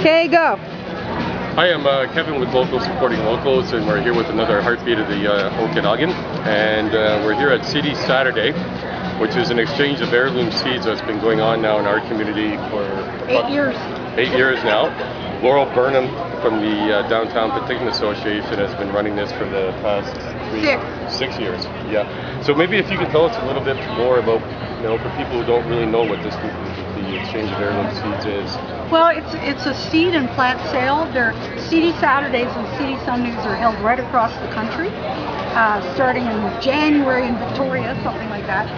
Okay, go. Hi, I'm Kevin with Locals Supporting Locals, and we're here with another Heartbeat of the Okanagan. And we're here at Seedy Saturday, which is an exchange of heirloom seeds that's been going on now in our community for 8 years. 8 years now. Laurel Burnham from the Downtown Penticton Association has been running this for the past 6 years. Yeah. So maybe if you could tell us a little bit more about, for people who don't really know what the exchange of heirloom seeds is. Well, it's a seed and plant sale. Their Seedy Saturdays and Seedy Sundays are held right across the country, starting in January in Victoria, something like that,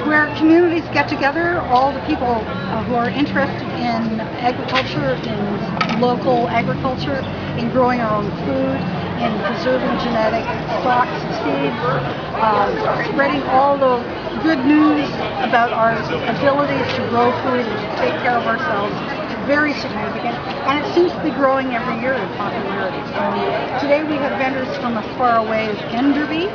where communities get together, all the people who are interested in agriculture, in local agriculture, in growing our own food, in preserving genetic stocks of seeds, spreading all the good news about our abilities to grow food and to take care of ourselves. Very significant, and it seems to be growing every year in popularity. Today we have vendors from as far away as Enderby,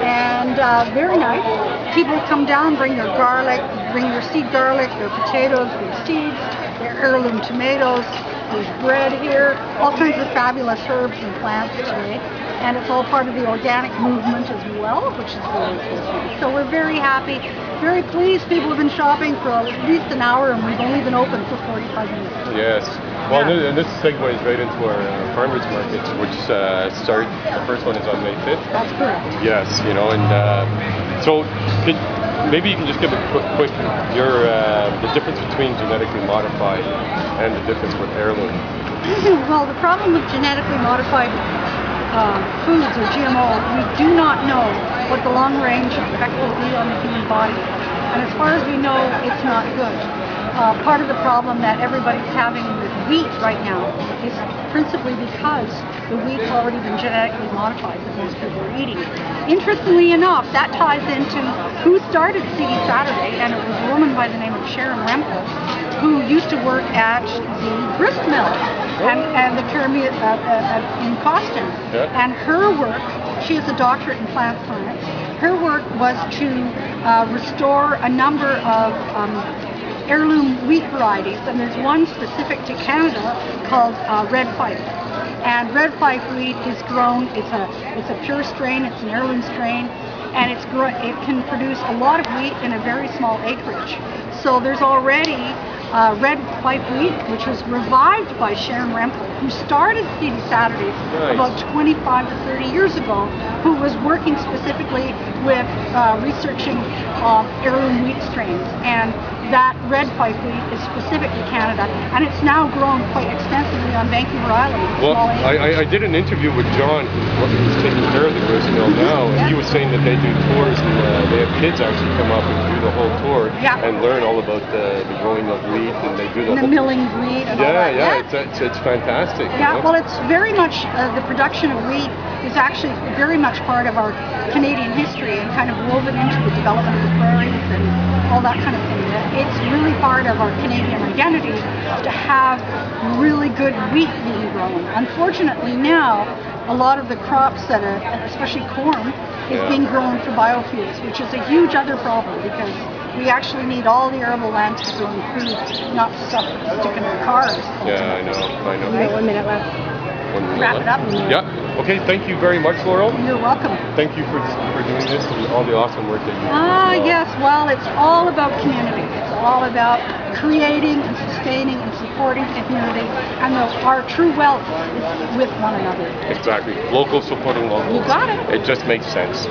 and very nice. People come down, bring their garlic, bring their seed garlic, their potatoes, their seeds, their heirloom tomatoes. There's bread here, all kinds of fabulous herbs and plants today, and it's all part of the organic movement as well, which is really cool. So we're very happy, very pleased. People have been shopping for at least an hour, and we've only been open for 45 minutes. Yes. Well, and this segues right into our farmers markets, which start. The first one is on May 5th. That's correct. Yes, so maybe you can just give a quick the difference between genetically modified and the difference with heirloom. Well, the problem with genetically modified foods or GMO, we do not know what the long-range effect will be on the human body, and as far as we know, it's not good. Part of the problem that everybody's having with wheat right now is principally because the wheat's already been genetically modified that most people are eating. Interestingly enough, that ties into who started Seedy Saturday, and it was a woman by the name of Sharon Rempel, who used to work at the grist mill and the Pyramid in Coston. Yeah. And her work, she is a doctorate in plant science, her work was to restore a number of heirloom wheat varieties, and there's one specific to Canada called Red Fife. And Red Fife wheat is grown. It's a pure strain. It's an heirloom strain, and it can produce a lot of wheat in a very small acreage. So there's already Red Fife wheat, which was revived by Sharon Rempel, who started Seedy Saturdays about 25 to 30 years ago, who was working specifically with researching heirloom wheat strains. And that Red Fife wheat is specific to Canada, and it's now grown quite extensively on Vancouver Island. Well, I did an interview with John, who's taking care of the grist mill now, and he was saying that they do tours, and they have kids actually come up and do the whole tour and learn all about the growing of wheat, and they do the whole milling wheat and all that. It's fantastic. Yeah, well, it's very much the production of wheat is actually very much part of our Canadian history and kind of woven into the development of the prairies and all that kind of thing. It's really part of our Canadian identity to have really good wheat being grown. Unfortunately now, a lot of the crops that are, especially corn, is being grown for biofuels, which is a huge other problem because we actually need all the arable land to grow food, not stuff to stick in our cars. Yeah, I know. Right, 1 minute left. Wrap it up. Yeah. Okay, thank you very much, Laurel. You're welcome. Thank you for doing this and all the awesome work that you do. Yes, well, it's all about community. It's all about creating and sustaining and supporting the community, and our true wealth is with one another. Exactly. Local supporting local. You got it. It just makes sense.